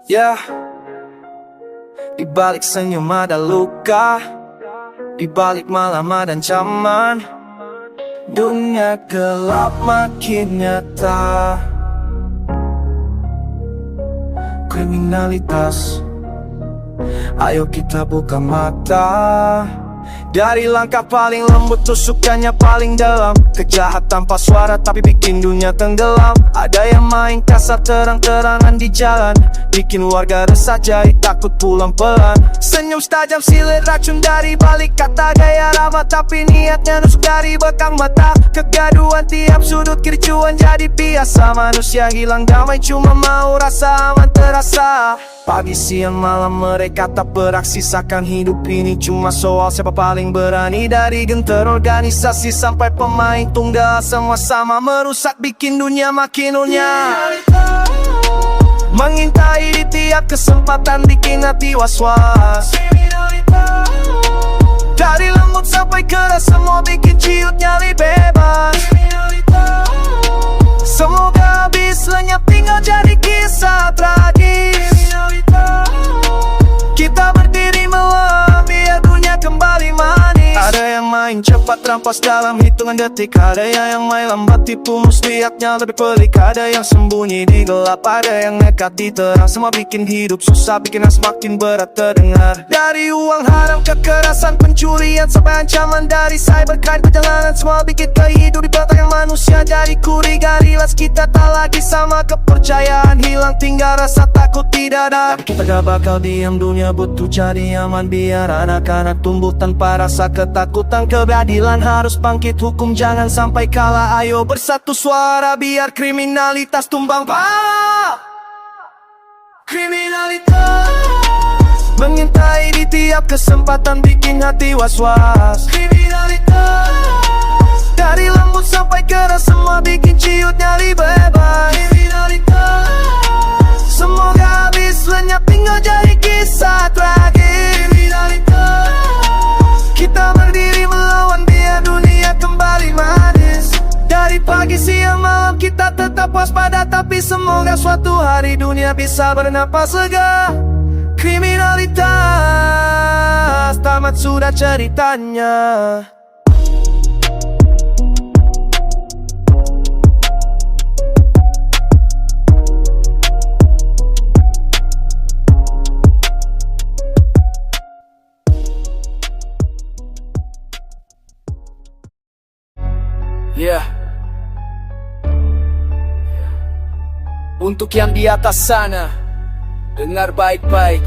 Yeah. Di balik senyum ada luka, di balik malam ada ancaman. Dunia gelap makin nyata. Kriminalitas, ayo kita buka mata. Dari langkah paling lembut tusukannya paling dalam. Kejahat tanpa suara tapi bikin dunia tenggelam. Ada yang main kasar terang-terangan di jalan, bikin warga resah jadi takut pulang pelan. Senyum tajam silet racun dari balik kata. Gaya ramah tapi niatnya nusuk dari belakang mata. Kegaduhan tiap sudut kericuan jadi biasa. Manusia hilang damai cuma mau rasa aman terasa. Pagi siang malam mereka tak beraksi, seakan hidup ini cuma soal siapa paling berani. Dari gentar organisasi sampai pemain tunggal, semua sama merusak bikin dunia makin unyah. Mengintai di tiap kesempatan bikin hati was-was. Dari lembut sampai keras semua bikin ciut nyali bebas. Semoga habis lenyap tinggal jadi kisah tragis. Kita berdiri melawan biar dunia kembali manis. Ada yang main cepat rampas dalam hitungan detik, ada yang main lambat tipu muslihatnya lebih pelik. Ada yang sembunyi di gelap, ada yang nekat di terang. Semua bikin hidup susah, bikin semakin berat terdengar. Dari uang haram, kekerasan, pencurian, sampai ancaman dari cybercrime, perjalanan semua bikin kehidupan yang manusia jadi curiga. Realize kita tak lagi sama, kepercayaan hilang, tinggal rasa takut tidak ada. Kita gak bakal diam, dunia butuh jadi aman. Biar anak-anak tumbuh tanpa rasa ketakutan. Keadilan harus bangkit, hukum jangan sampai kalah. Ayo bersatu suara biar kriminalitas tumbang. Kriminalitas mengintai di tiap kesempatan bikin hati was-was. Kriminalitas dari lembut sampai keras semua bikin ciut nyali bebas. Kriminalitas semoga habis lenyap tinggal jadi kisah tragis. Kriminalitas kita berdiri melawan biar dunia kembali manis. Dari pagi siang malam kita tetap waspada, tapi semoga suatu hari dunia bisa bernapas lega. Kriminalitas tamat sudah ceritanya. Yeah. Untuk yang di atas sana, dengar baik-baik.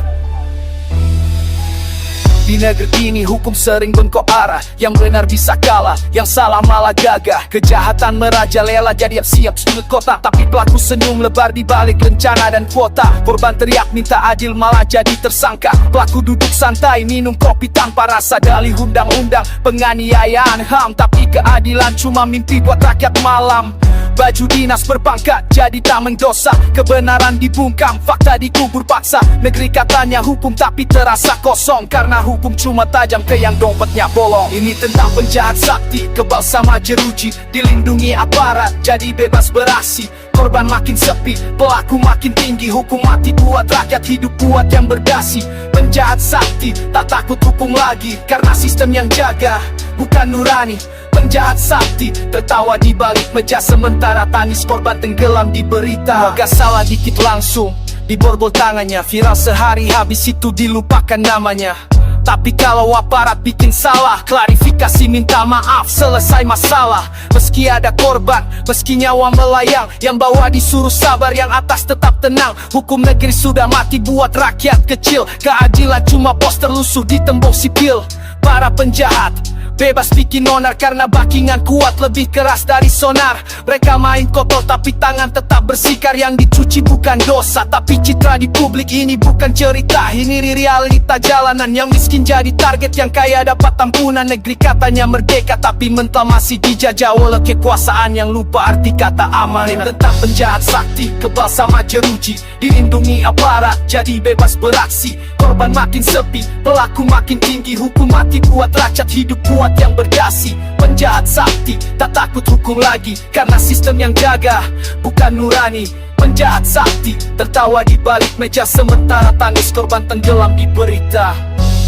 Di negeri ini hukum sering bengkok arah. Yang benar bisa kalah, yang salah malah gagah. Kejahatan merajalela jadi siap sudut kota, tapi pelaku senyum lebar di balik rencana dan kuota. Korban teriak minta adil malah jadi tersangka. Pelaku duduk santai minum kopi tanpa rasa. Dalih undang-undang penganiayaan HAM, tapi keadilan cuma mimpi buat rakyat malam. Baju dinas berpangkat jadi tak mendosa. Kebenaran dibungkam, fakta dikubur paksa. Negeri katanya hukum tapi terasa kosong, karena hukum cuma tajam ke yang dompetnya bolong. Ini tentang penjahat sakti, kebal sama jeruji. Dilindungi aparat, jadi bebas beraksi. Korban makin sepi, pelaku makin tinggi. Hukum mati buat rakyat hidup buat yang berdasi. Penjahat sakti tak takut hukum lagi, karena sistem yang jaga bukan nurani. Penjahat sakti tertawa di balik meja, sementara tangis korban tenggelam di berita. Gak salah dikit langsung diborgol tangannya, viral sehari habis itu dilupakan namanya. Tapi kalau aparat bikin salah, klarifikasi minta maaf, selesai masalah. Meski ada korban, meski nyawa melayang, yang bawah disuruh sabar, yang atas tetap tenang. Hukum negeri sudah mati buat rakyat kecil. Keadilan cuma poster lusuh di tembok sipil. Para penjahat bebas bikin onar karena backingan kuat lebih keras dari sonar. Mereka main kotor tapi tangan tetap bersikar. Yang dicuci bukan dosa tapi citra di publik. Ini bukan cerita, ini realita jalanan. Yang miskin jadi target, yang kaya dapat ampunan. Negeri katanya merdeka tapi mental masih dijajah oleh kekuasaan yang lupa arti kata aman. Tentang penjahat sakti, kebal sama jeruji. Dilindungi aparat jadi bebas beraksi. Korban makin sepi, pelaku makin tinggi. Hukum mati buat rakyat hidup buat umat yang berdasi. Penjahat sakti tak takut hukum lagi, karena sistem yang jaga bukan nurani. Penjahat sakti tertawa di balik meja, sementara tangis korban tenggelam di berita.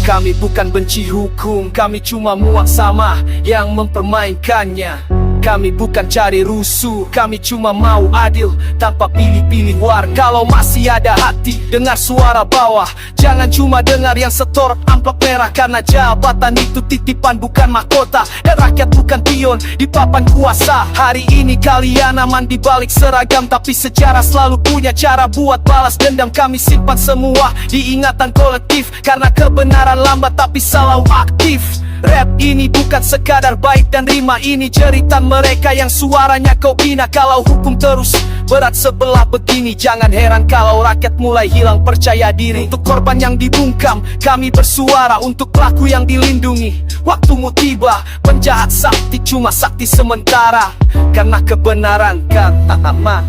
Kami bukan benci hukum, kami cuma muak sama yang mempermainkannya. Kami bukan cari rusuh, kami cuma mau adil tanpa pilih-pilih war. Kalau masih ada hati, dengar suara bawah. Jangan cuma dengar yang setor amplop merah, karena jabatan itu titipan bukan mahkota, dan rakyat bukan pion di papan kuasa. Hari ini kalian aman di balik seragam, tapi sejarah selalu punya cara buat balas dendam. Kami simpan semua di ingatan kolektif, karena kebenaran lambat tapi selalu aktif. Rap ini bukan sekadar baik dan rima, ini cerita mereka yang suaranya kau bina. Kalau hukum terus berat sebelah begini, jangan heran kalau rakyat mulai hilang percaya diri. Untuk korban yang dibungkam, kami bersuara. Untuk pelaku yang dilindungi, waktumu tiba. Penjahat sakti cuma sakti sementara, karena kebenaran kan tak aman.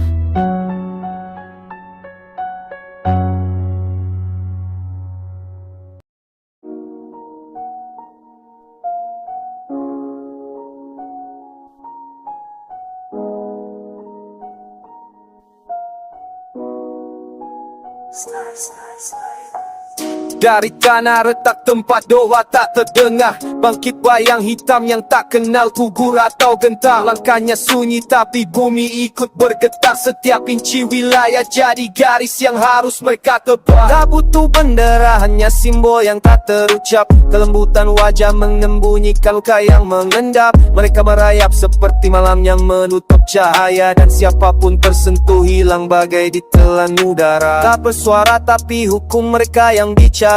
Dari tanah retak tempat doa tak terdengar, bangkit bayang hitam yang tak kenal gugur atau gentar. Langkahnya sunyi tapi bumi ikut bergetar. Setiap inci wilayah jadi garis yang harus mereka tebak. Tak butuh bendera, hanya simbol yang tak terucap. Kelembutan wajah menyembunyikan luka yang mengendap. Mereka merayap seperti malam yang menutup cahaya, dan siapapun tersentuh hilang bagai ditelan udara. Tak bersuara tapi hukum mereka yang bicara.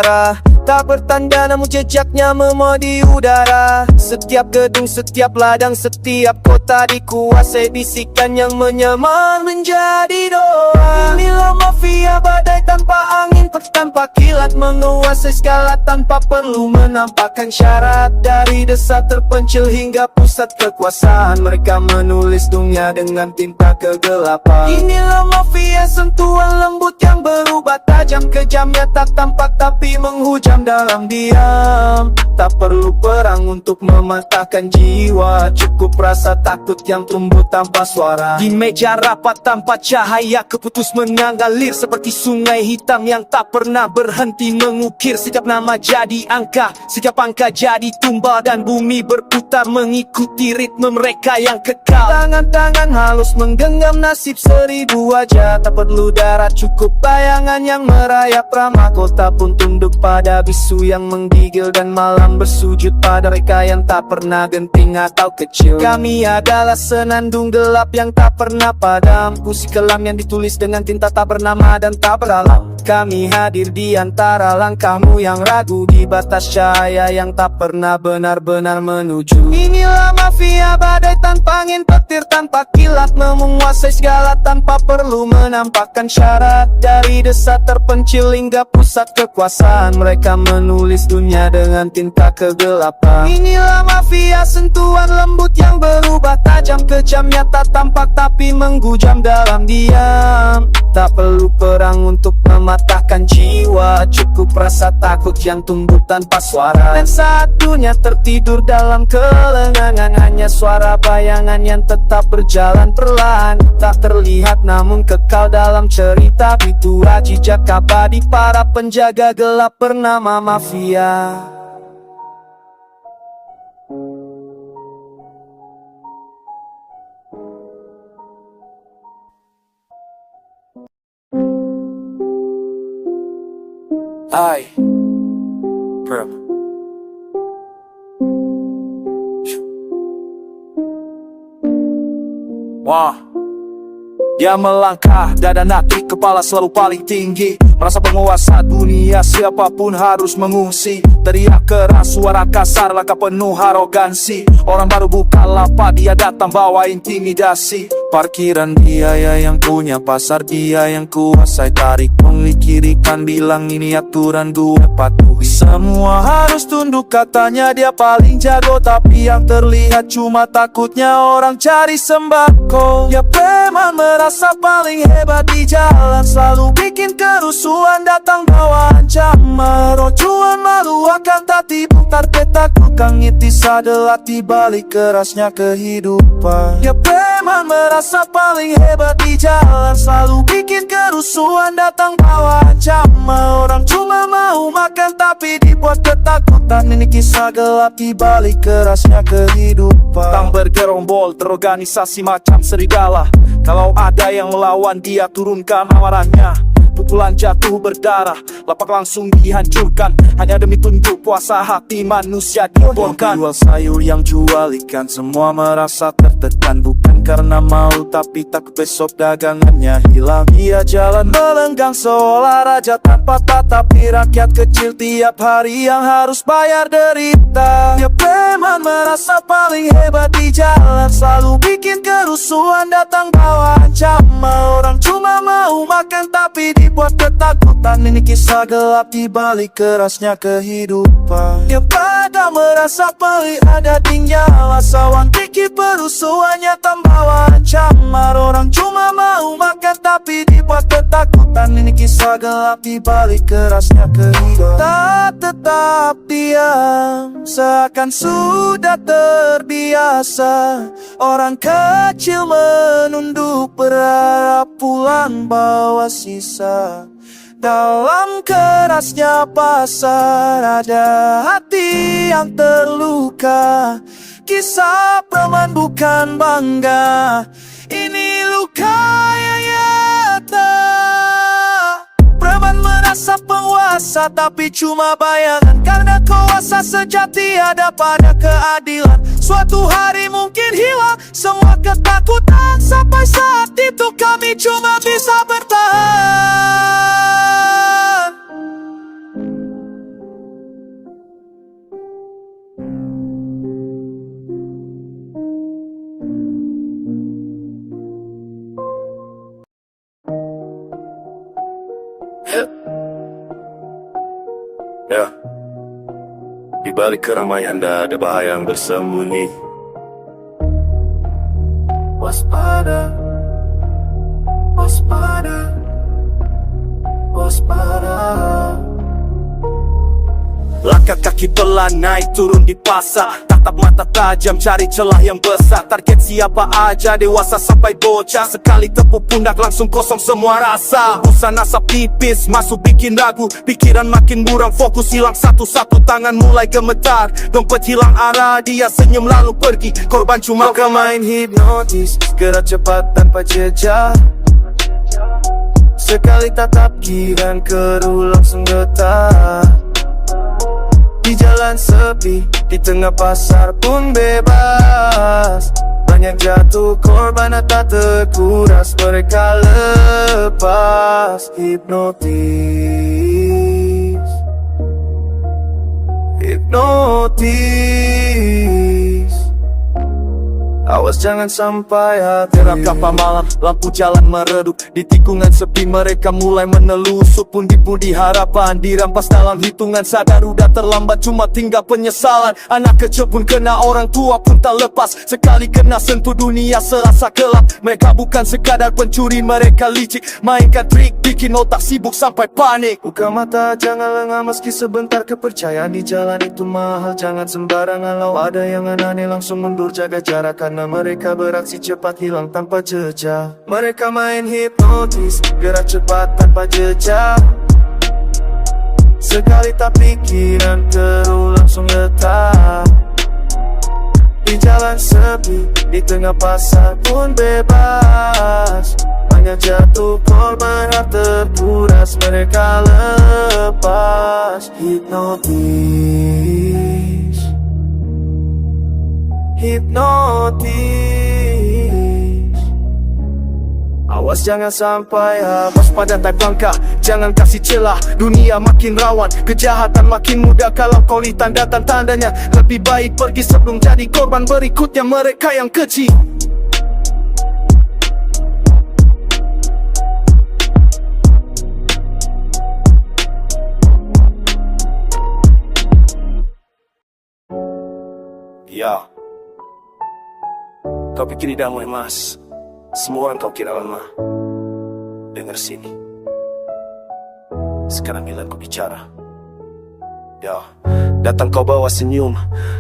Tak bertanda namun jejaknya memuat di udara. Setiap gedung, setiap ladang, setiap kota dikuasai bisikan yang menyamar menjadi doa. Inilah mafia badai tanpa angin, tanpa kilat, menguasai skala tanpa perlu menampakkan syarat. Dari desa terpencil hingga pusat kekuasaan, mereka menulis dunia dengan tinta kegelapan. Inilah mafia sentuhan lembut yang berubah tajam. Kejamnya tak tampak tapi menghujam dalam diam. Tak perlu perang untuk mematahkan jiwa, cukup rasa takut yang tumbuh tanpa suara. Di meja rapat tanpa cahaya, keputus mengalir seperti sungai hitam yang tak pernah berhenti mengukir. Setiap nama jadi angka, setiap angka jadi tumbal, dan bumi berputar mengikuti ritme mereka yang kekal. Tangan-tangan halus menggenggam nasib seribu wajah. Tak perlu darah, cukup bayangan yang merayap ramah. Kota pun tunduk pada bisu yang menggigil, dan malam bersujud pada mereka yang tak pernah genting atau kecil. Kami adalah senandung gelap yang tak pernah padam, puisi kelam yang ditulis dengan tinta tak bernama dan tak beralam. Kami hadir di antara langkahmu yang ragu, di batas cahaya yang tak pernah benar-benar menuju. Inilah mafia badai tanpa angin, petir tanpa kilat, menguasai segala tanpa perlu menampakkan syarat. Dari desa terpencil hingga pusat kekuasaan, mereka menulis dunia dengan tinta kegelapan. Inilah mafia sentuhan lembut yang berubah tajam. Kejamnya tak tampak tapi menghujam dalam diam. Tak perlu perang untuk mematahkan jiwa, cukup rasa takut yang tumbuh tanpa suara. Dan saat dunia tertidur dalam kelengangan, hanya suara bayangan yang tetap berjalan perlahan. Tak terlihat namun kekal dalam cerita, itulah jejak abadi para penjaga gelap bernama mafia. Ay, bro. Wah, dia melangkah, dada nakik, kepala selalu paling tinggi. Merasa penguasa dunia, siapapun harus mengungsi. Teriak keras, suara kasar, langkah penuh arogansi. Orang baru buka lapak, dia datang bawa intimidasi. Parkiran biaya yang punya, pasar dia yang kuasai. Tarik pungli kiri kan bilang ini aturan gue patuhi. Semua harus tunduk, katanya dia paling jago, tapi yang terlihat cuma takutnya orang cari sembako. Ya preman merasa paling hebat di jalan, selalu bikin kerusuhan, datang bawa ancaman. Rojuan malu akan tak tipu, target takut Tukang itis adalah dibalik kerasnya kehidupan. Dia preman merasa paling hebat di jalan, selalu bikin kerusuhan, datang bawa ancaman. Orang cuma mau makan tapi dibuat ketakutan. Ini kisah gelap dibalik kerasnya kehidupan. Tang bergerombol terorganisasi macam serigala. Kalau ada yang melawan dia turunkan amarahnya. Pukulan jatuh berdarah, lapak langsung dihancurkan. Hanya demi tunjuk kuasa hati manusia diborkan. Jual sayur yang jual ikan, semua merasa tertekan. Bukan karena mau tapi takut besok dagangannya hilang. Ia jalan melenggang seolah raja tanpa tapi rakyat kecil tiap hari yang harus bayar derita. Dia preman merasa paling hebat di jalan, selalu bikin kerusuhan, datang bawa ancaman. Orang cuma mau makan tapi dibuat ketakutan. Ini kisah gelap dibalik kerasnya kehidupan. Dia pada merasa paling ada di nyala, sawan tiki perusuhannya tambawa ancaman. Orang cuma mau makan tapi dibuat ketakutan. Ini kisah gelap dibalik kerasnya kehidupan. Tak tetap diam, seakan sudah terbiasa. Orang kecil menunduk berharap pulang bawa sisa. Dalam kerasnya pasar ada hati yang terluka. Kisah preman bukan bangga, ini luka yang nyata. Preman merasa penguasa tapi cuma bayangan, karena kuasa sejati ada pada keadilan. Suatu hari mungkin hilang semua ketakutan, sampai saat itu kami cuma bisa bertahan. Ya, di balik keramaian ada bahaya yang bersembunyi. Waspada, waspada, waspada. Langkah kaki pelan naik turun di pasar, tatap mata tajam cari celah yang besar. Target siapa aja, dewasa sampai bocah. Sekali tepuk pundak langsung kosong semua rasa. Busan asap tipis masuk bikin ragu, pikiran makin buram, fokus hilang satu-satu, tangan mulai gemetar. Dompet hilang arah, dia senyum lalu pergi. Korban cuma Kau main hipnotis, gerak cepat tanpa jejak. Sekali tatap giran keruh langsung getar. Di jalan sepi, di tengah pasar pun bebas. Banyak jatuh korban tak terkuras, mereka lepas. Hipnotis, hipnotis. Awas jangan sampai hati. Terap kapal malam, lampu jalan meredup. Di tikungan sepi mereka mulai menelusuk. Pundi-pundi harapan dirampas dalam hitungan. Sadar udah terlambat, cuma tinggal penyesalan. Anak kecil pun kena, orang tua pun tak lepas. Sekali kena sentuh dunia serasa gelap. Mereka bukan sekadar pencuri, mereka licik. Mainkan trik, bikin otak sibuk sampai panik. Buka mata, jangan lengah meski sebentar. Kepercayaan di jalan itu mahal, jangan sembarangan. Kalau ada yang aneh langsung mundur, jaga jarak. Karena mereka beraksi cepat, hilang tanpa jejak. Mereka main hipnotis, gerak cepat tanpa jejak. Sekali tak pikiran keruh langsung letak. Di jalan sepi, di tengah pasar pun bebas. Banyak jatuh korban tak terkuras, mereka lepas. Hipnotis, hipnotis. Awas jangan sampai habis pada type langkah, jangan kasih celah. Dunia makin rawan, kejahatan makin mudah. Kalau kau lihat tanda-tandanya, lebih baik pergi sebelum jadi korban berikutnya mereka yang kecil. Ya, kau pikir ini damai mas? Semua orang kau kira lemah. Dengar sini, sekarang bila aku bicara. Ya, Datang kau bawa senyum,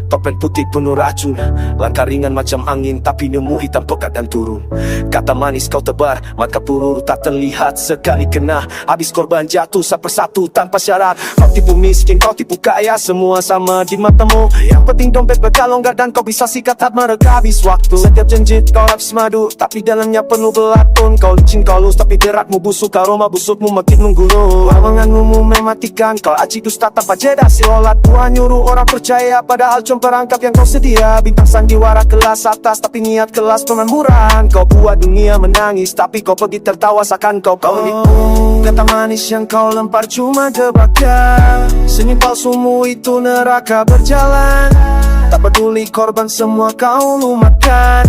topeng putih penuh racun. Langkah ringan macam angin, tapi nemu hitam pekat dan turun. Kata manis kau tebar, maka peluru tak terlihat. Sekali kena, habis korban jatuh satu persatu tanpa syarat. Kau tipu miskin, kau tipu kaya, semua sama di matamu. Yang penting dompet bekal longgar dan kau bisa sikat saat mereka habis waktu. Setiap janji kau habis madu, tapi dalamnya penuh belatun. Kau licin, kau lus, tapi gerakmu busuk. Aroma busukmu makin menggurau. Lawanganmu mematikan, kau aci dusta tanpa jeda. Silolat Tuhan nyuruh orang percaya, padahal cuma perangkap yang kau sedia. Bintang sandiwara kelas atas, tapi niat kelas pengangguran. Kau buat dunia menangis, tapi kau pergi tertawa seakan kau nipu. Kata manis yang kau lempar cuma jebakan. Senyum palsumu itu neraka berjalan. Tak peduli korban, semua kau lumatkan.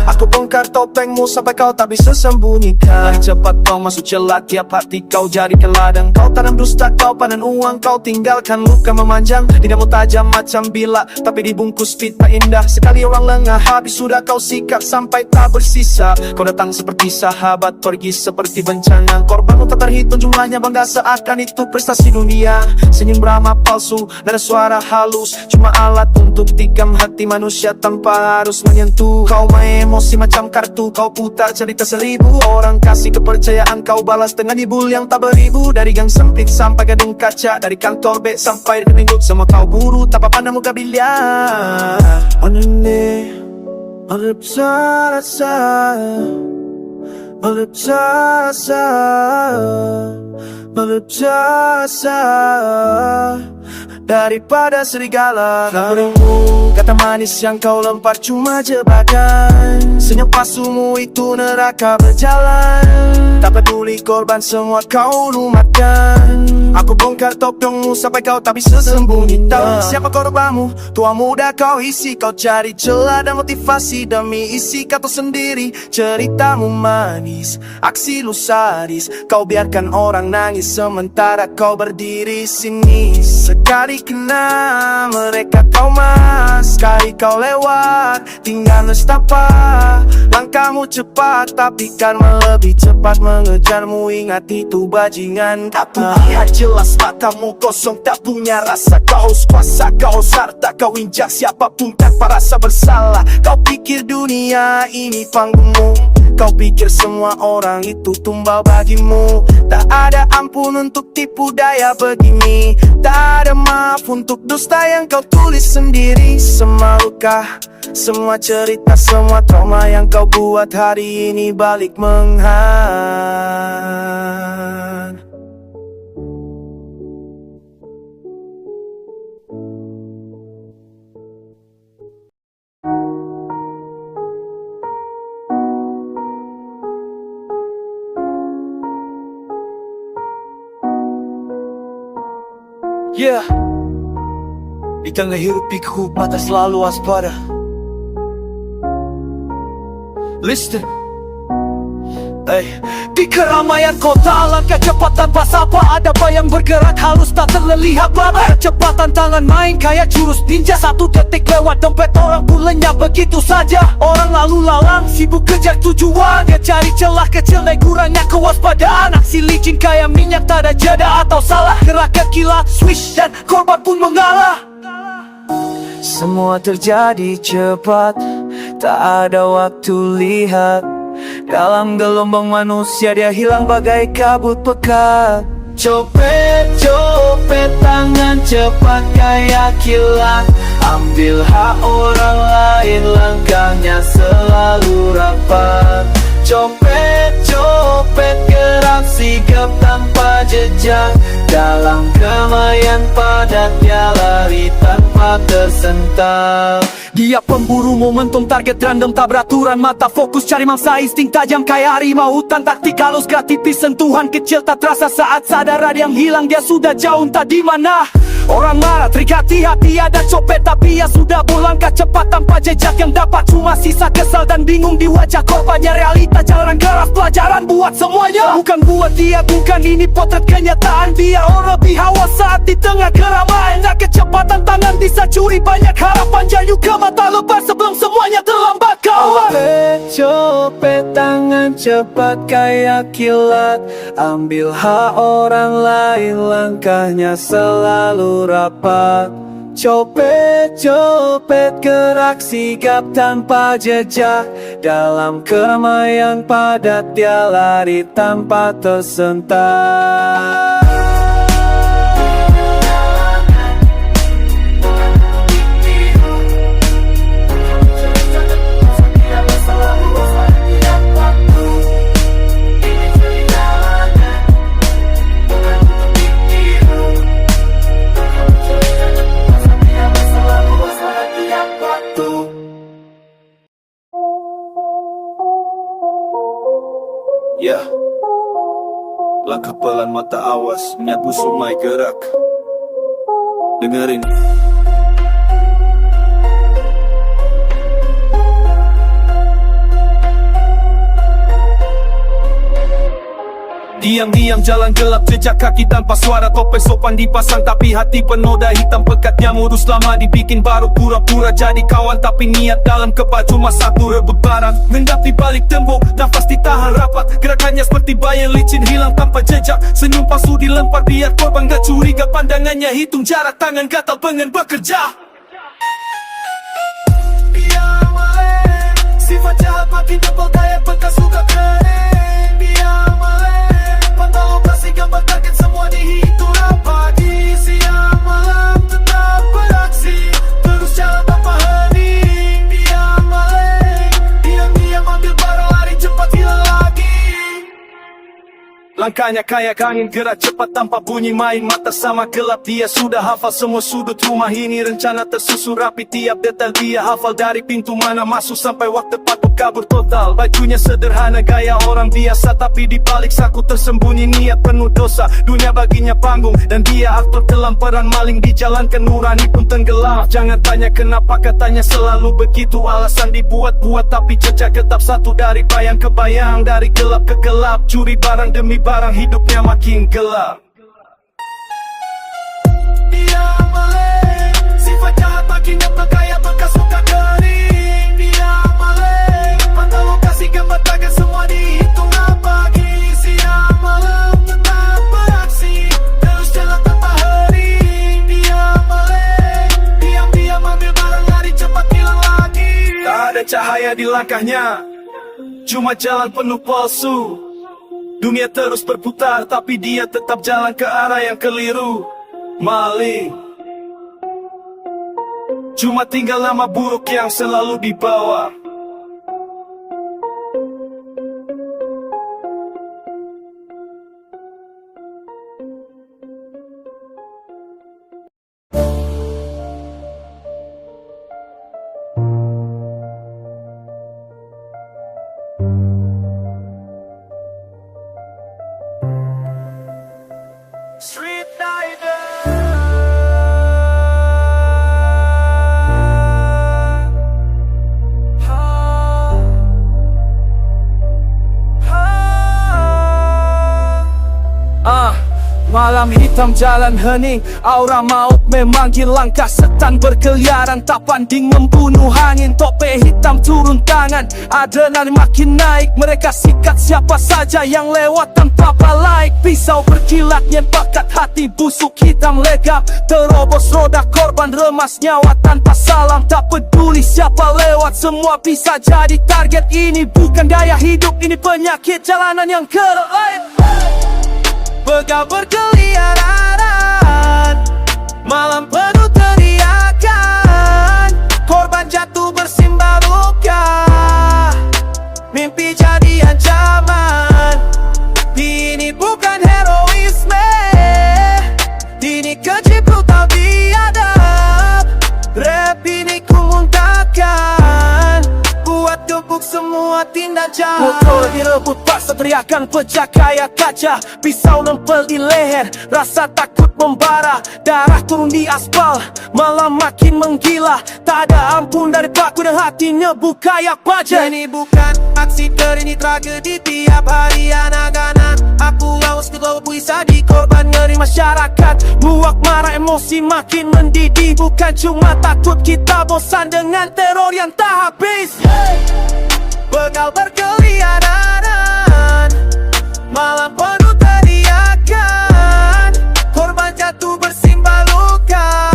Aku bongkar topengmu sampai kau tak bisa sembunyikan. Cepat kau masuk celah, tiap hati kau jadi ke ladang. Kau tanam dusta, kau panen uang, kau tinggalkan luka memanjang. Lidahmu tajam macam bilah, tapi dibungkus fitnah indah. Sekali orang lengah, habis sudah kau sikat sampai tak bersisa. Kau datang seperti sahabat, pergi seperti bencana. Korbanmu tak terhitung jumlahnya, bangga seakan itu prestasi dunia. Senyum ramah palsu, dan suara halus, cuma alat untuk tikam hati manusia tanpa harus menyentuh. Kau main emosi macam kartu, kau putar cerita 1000 orang. Kasih kepercayaan kau balas dengan ibul yang tak beribu. Dari gang sempit sampai gedung kaca, dari kantor B sampai rekening. Semua kau buru tanpa pandang muka biliar. Onene Alipsarasa Alipsarasa Alipsarasa daripada serigala. Kata manis yang kau lempar cuma jebakan. Senyum palsumu itu neraka berjalan. Tak peduli korban, semua kau lumatkan. Aku bongkar topengmu sampai kau tak bisa sembunyi. Tahu siapa korbanmu, tua muda kau isi. Kau cari celah dan motivasi demi isi kata sendiri. Ceritamu manis, aksi lu sadis. Kau biarkan orang nangis sementara kau berdiri sini. Sekali kena mereka kau mas, sekali kau lewat tinggal nestapa. Langkahmu cepat tapi kan lebih cepat mengejarmu. Ingat itu bajingan. Aku lihat jelas matamu kosong tak punya rasa. Kau haus kuasa, kau haus harta, kau injak siapapun tanpa rasa bersalah. Kau pikir dunia ini panggungmu, kau pikir semua orang itu tumbal bagimu. Tak ada ampun untuk tipu daya begini. Tak ada maaf untuk dusta yang kau tulis sendiri. Semua luka, semua cerita, semua trauma yang kau buat hari ini balik menghan. Yeah. Di tengah hiruk pikuk mata selalu waspada. Listen. Di keramaian kota langkah cepat tanpa sapa. Ada bayang bergerak halus tak terlihat lama. Kecepatan tangan main kayak jurus ninja. Satu detik lewat dompet orang pun lenyap begitu saja. Orang lalu lalang sibuk kejar tujuan. Dia cari celah kecil dan kurangnya kewaspadaan. Aksi licin kayak minyak tak ada jeda atau salah. Gerakan kilat swish dan korban pun mengalah. Semua terjadi cepat, tak ada waktu lihat. Dalam gelombang manusia dia hilang bagai kabut pekat. Copet, copet tangan cepat kayak kilat. Ambil hak orang lain, langkahnya selalu rapat. Copet, copet gerak sigap tanpa jejak. Dalam keramaian padat dia lari tanpa tersentak. Dia pemburu momentum, target random, tak beraturan. Mata fokus cari mangsa, insting tajam kayak harimau hutan. Taktik halus gak tipis, sentuhan kecil tak terasa. Saat sadar ada yang hilang, dia sudah jauh entah di mana. Orang marah, trik hati-hati ada copet, tapi ia sudah berlangkah cepat tanpa jejak yang dapat. Cuma sisa kesal dan bingung di wajah korbannya. Realita jalanan keras, pelajaran buat semuanya. Bukan buat dia, bukan ini potret kenyataan. Dia orang lebih hawas saat di tengah keramaian. Nah, kecepatan tangan bisa curi banyak harapan. Jayu ke mata lebar sebelum semuanya terlambat kawan. Copet, copet tangan cepat kayak kilat. Ambil hak orang lain, langkahnya selalu rapat. Copet-copet gerak sigap tanpa jejak. Dalam keramaian padat dia lari tanpa tersentak. Ya, langkah pelan mata awas menyapu sungai gerak. Dengerin. Diam-diam jalan gelap, jejak kaki tanpa suara. Topeng sopan dipasang tapi hati penoda hitam. Pekatnya modus lama dibikin baru. Pura-pura jadi kawan tapi niat dalam kepala cuma satu, rebut barang. Mengendap di balik tembok, nafas ditahan rapat. Gerakannya seperti bayang licin hilang tanpa jejak. Senyum palsu dilempar biar korban gak curiga. Pandangannya hitung jarak, tangan gatal pengen bekerja. Biar main, sifat jahat makin tebal, daya bekas suka kering. Biar main, pantau lokasi gambar target semua dihitung pagi, siang, malam tetap beraksi. Terus jalan tanpa hening. Biar main, diam-diam ambil barang lari cepat hilang lagi. Langkahnya kayak angin gerak cepat tanpa bunyi main. Mata sama gelap dia sudah hafal semua sudut rumah ini. Rencana tersusun rapi tiap detail dia hafal. Dari pintu mana masuk sampai waktu tepat kabur total. Bajunya sederhana gaya orang biasa tapi di balik saku tersembunyi niat penuh dosa. Dunia baginya panggung dan dia aktor kelam peran maling. Dijalankan nurani pun tenggelam. Jangan tanya kenapa katanya selalu begitu. Alasan dibuat-buat tapi jejak tetap satu. Dari bayang ke bayang, dari gelap ke gelap. Curi barang demi barang hidupnya makin gelap. Dia maling, sifat jahat makin nyata kayak bekas luka kering. Dia maling, pantau lokasi gambar target semua dihitung pagi, siang, malam tetap beraksi. Terus jalan tanpa hening. Dia maling, diam-diam ambil barang lari cepat hilang lagi. Tak ada cahaya di langkahnya, cuma jalan penuh palsu. Dunia terus berputar tapi dia tetap jalan ke arah yang keliru. Maling, cuma tinggal nama buruk yang selalu dibawa. Street Rider. Malam hitam jalan hening, aura maut memanggil. Langkah setan berkeliaran, tak panding membunuh angin. Tope hitam turun tangan, adrenalin makin naik. Mereka sikat siapa saja yang lewat tanpa balaik. Pisau berkilat nyembakat hati busuk hitam legap. Terobos roda korban remas nyawa tanpa salam. Tak peduli siapa lewat, semua bisa jadi target. Ini bukan daya hidup, ini penyakit jalanan yang kelam. Begal berkeliaran, malam penuh teriakan. Korban jatuh bersimbah luka, mimpi jadi ancaman. Ini bukan heroisme, ini keji brutal biadab. Rap ini ku muntahkan, buat gebuk semua tindak jahat. Motor direbut paksa, teriakan pecah kayak kaca. Pisau nempel di leher, rasa takut membara. Darah turun di aspal, malam makin menggila. Tak ada ampun dari pelaku dan hatinya kayak baja. Ini bukan aksi ter, ini tragedi tiap hari anak-anak. Aku lawas kebawa bisa di korban ngeri masyarakat. Muak marah emosi makin mendidih. Bukan cuma takut, kita bosan dengan teror yang tak habis. Begal berkeliaran, malam penuh teriakan. Korban jatuh bersimbah luka,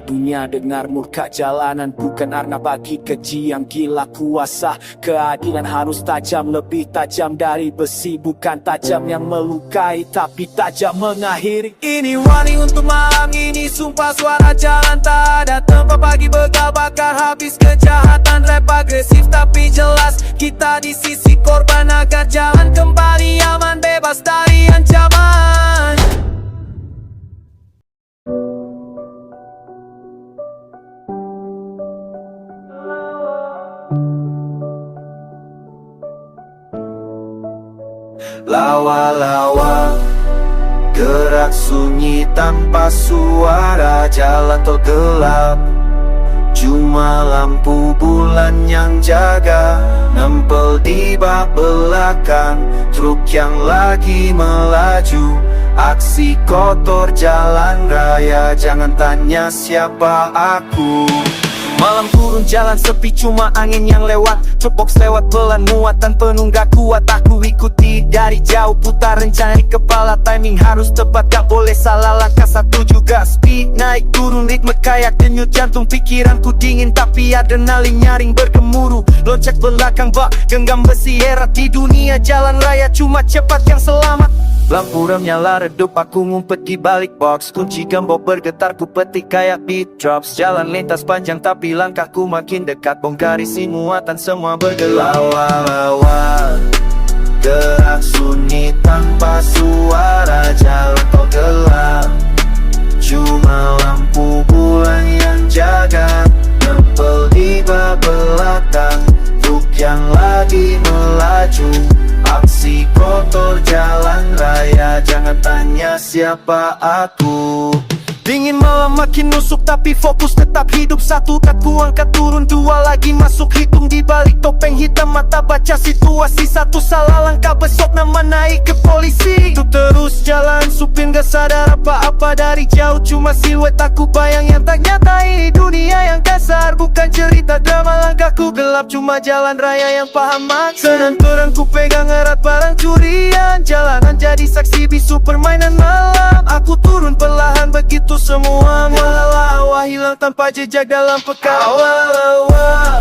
dunia dengar murka jalanan bukan arna bagi keji yang gila kuasa. Keadilan harus tajam, lebih tajam dari besi, bukan tajam yang melukai tapi tajam mengakhiri. Ini warning untuk malam ini, sumpah suara jalan tak ada tempat bagi begal bakar habis kejahatan. Rap agresif tapi jelas kita di sisi korban agar jalan kembali aman bebas dari ancaman. Lawa-lawa, gerak sunyi tanpa suara, jalan tol gelap, cuma lampu bulan yang jaga. Nempel di bak belakang truk yang lagi melaju, aksi kotor jalan raya, jangan tanya siapa aku. Malam turun jalan sepi, cuma angin yang lewat, trukbox lewat pelan muatan penuh gak kuat. Aku ikuti dari jauh, putar rencana di kepala, timing harus tepat, gak boleh salah langkah. Satu juga speed, naik turun ritme kayak denyut jantung. Pikiranku dingin tapi adrenalin nyaring bergemuruh, loncat belakang bak genggam besi erat. Di dunia jalan raya cuma cepat yang selamat. Lampu rem nyala redup, aku ngumpet di balik box, kunci gembok bergetar, ku petik kayak beat drops. Jalan lintas panjang tapi langkahku makin dekat, bongkar isi muatan semua bergelap. Lawa-lawa, gerak sunyi tanpa suara, jalan tol gelap, cuma lampu bulan yang jaga. Nempel di bak belakang truk yang lagi melaju, aksi kotor jalan raya, jangan tanya siapa aku. Dingin malam makin nusuk tapi fokus tetap hidup. Satu aku angkat turun, dua lagi masuk hitung. Di balik topeng hitam mata baca situasi, satu salah langkah besok nama naik ke polisi. Tuh terus jalan, supir gak sadar apa-apa dari jauh, cuma siluet aku bayang yang tak nyata. Ini dunia yang kasar, bukan cerita drama. Langkahku gelap, cuma jalan raya yang paham maksud. Senang ku pegang erat barang curian, jalanan jadi saksi bisu permainan malam. Aku turun perlahan begitu semua melelawah, hilang tanpa jejak dalam pekan. Awal-awal,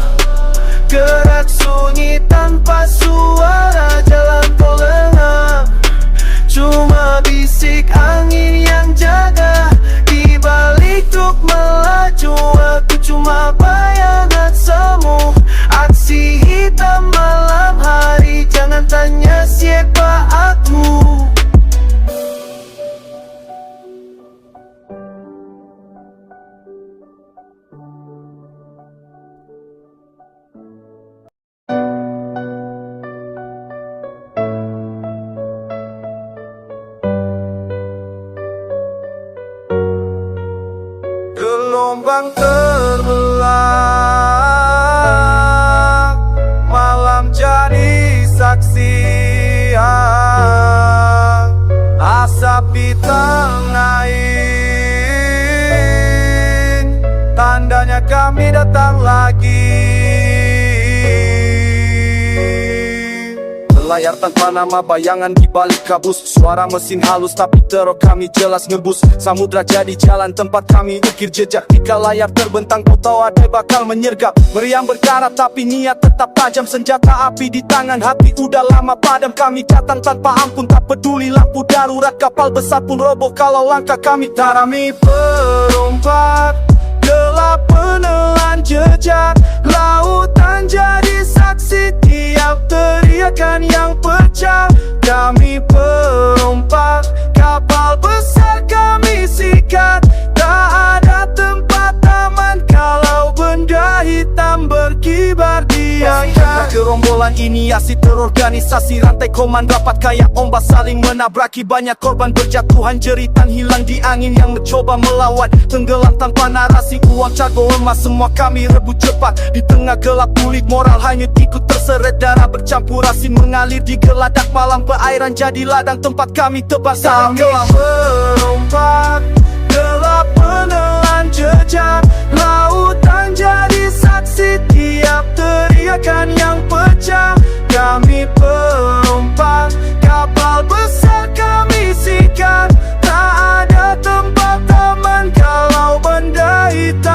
gerak sunyi tanpa suara, jalan tol lengap, cuma bisik angin yang jaga. Di balik truk melaju, aku cuma bayangan semu, aksi hitam malam hari, jangan tanya siapa aku. Gelombang terbelah, malam jadi saksi. Asap di tengah angin, tandanya kami datang lagi. Layar tanpa nama, bayangan di balik kabus, suara mesin halus tapi teror kami jelas ngebus. Samudra jadi jalan tempat kami ukir jejak, ketika layar terbentang kau tahu ada bakal menyergap. Meriam berkarat tapi niat tetap tajam, senjata api di tangan, hati udah lama padam. Kami datang tanpa ampun, tak peduli lampu darurat, kapal besar pun roboh kalau langkah kami tarami. Perompak gelap menelan jejak, lautan jadi saksi tiap teriakan yang pecah. Kami perompak, kapal besar kami sikat, tak ada tempat aman kalau benda hitam berkibar di angka. Gerombolan ini aksi terorganisasi, rantai komando rapat kayak ombak saling menabraki. Banyak korban berjatuhan, jeritan hilang di angin yang mencoba melawan, tenggelam tanpa narasi. Uang cago emas semua kami rebut cepat, di tengah gelap kulit moral hanyut ikut terseret. Darah bercampur asin mengalir di geladak malam, perairan jadi ladang tempat kami terbakar. Kami perompak, gelap menelan jejak, lautan jadi saksi tiap teriakan yang pecah. Kami perompak, kapal besar kami sikat, tak ada tempat aman kalau benda hitam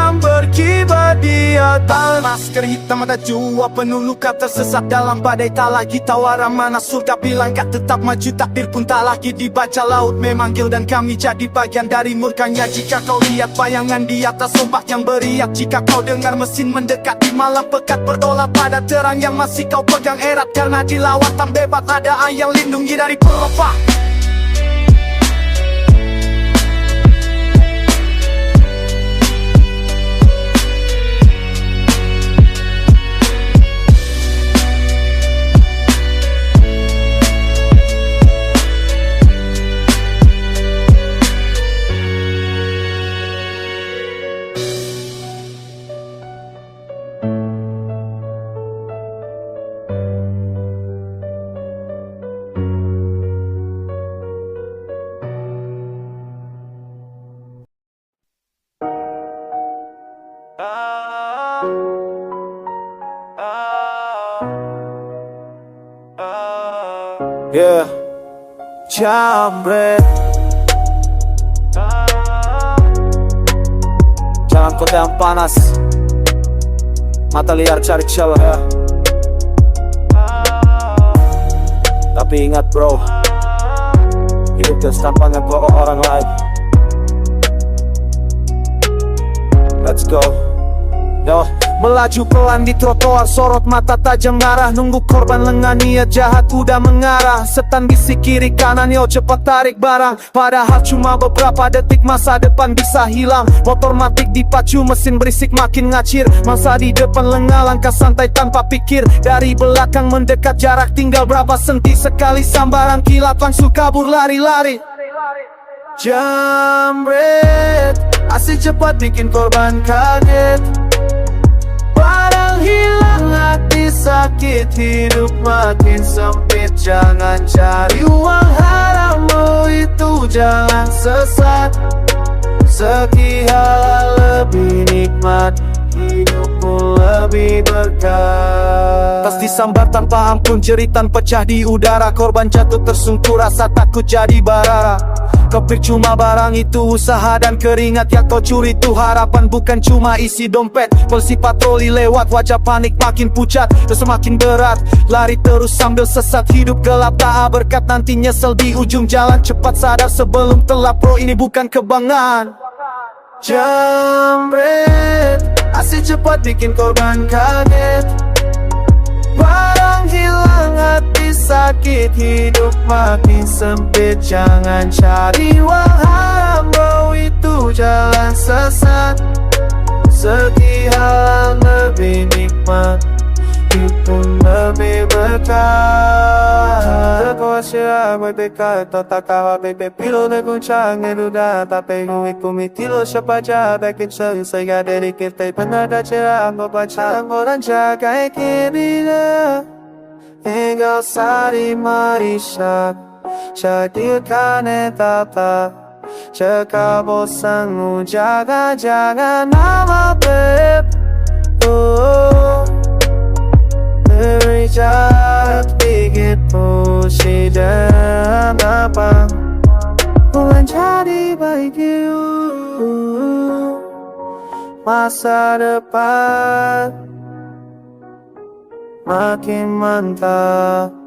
hitam ada jua, penuh luka tersesat dalam badai. Tak lagi tawara mana surga, bilang gak tetap maju, takdir pun tak lagi dibaca. Laut memanggil dan kami jadi bagian dari murkanya. Jika kau lihat bayangan di atas ombak yang beriak, jika kau dengar mesin mendekat di malam pekat, bertolak pada terang yang masih kau pegang erat. Karena di lawatan bebas ada yang lindungi dari pelopah. Yeah, Jambret. Jalan kota yang panas, mata liar cari celah. Tapi ingat bro, hidup terus tanpa ngebawa orang lain. Let's go. Yo, melaju pelan di trotoar, sorot mata tajam ngarah, nunggu korban lengah, niat jahat udah mengarah. Setan bisik kiri kanan, yo cepat tarik barang. Padahal cuma beberapa detik, masa depan bisa hilang. Motor matik dipacu, mesin berisik makin ngacir. Masa di depan lengah, langkah santai tanpa pikir. Dari belakang mendekat, jarak tinggal berapa senti. Sekali sambaran kilat, langsung kabur lari-lari. Jambret, asik cepat bikin korban kaget. Barang hilang, hati sakit, hidup makin sempit. Jangan cari uang harammu, itu jalan sesat. Segi hal lebih nikmat, hidupmu lebih berkah. Tas disambar tanpa ampun, jeritan pecah di udara. Korban jatuh tersungkur, rasa takut jadi bara. Kau pikir cuma barang itu usaha dan keringat yang kau curi, itu harapan bukan cuma isi dompet. Polisi patroli lewat, wajah panik makin pucat dan semakin berat. Lari terus sambil sesat, hidup gelap tak berkat, nanti nyesel di ujung jalan. Cepat sadar sebelum telat bro, ini bukan kebanggaan. Jambret, asik cepat bikin korban kaget. Barang hilang, hati sakit, hidup makin sempit. Jangan cari uang haram bro, itu jalan sesat. Segi hal lebih nikmat, itu lebih berkah. Kuasya berbeka, tak kawa bebe pilo de guncang eluda. Tapi gue tilo siapa aja bikin selesai dari kita. Pernah ada cerah, mau baca orang jaga kirinya. Tinggal sari marisak, jadikan etapa. Cekal bosanmu, jaga-jaga nama beb. Beri jarak dikit, puji dan apa bukan jadi baik you. Masa depan makin mantap.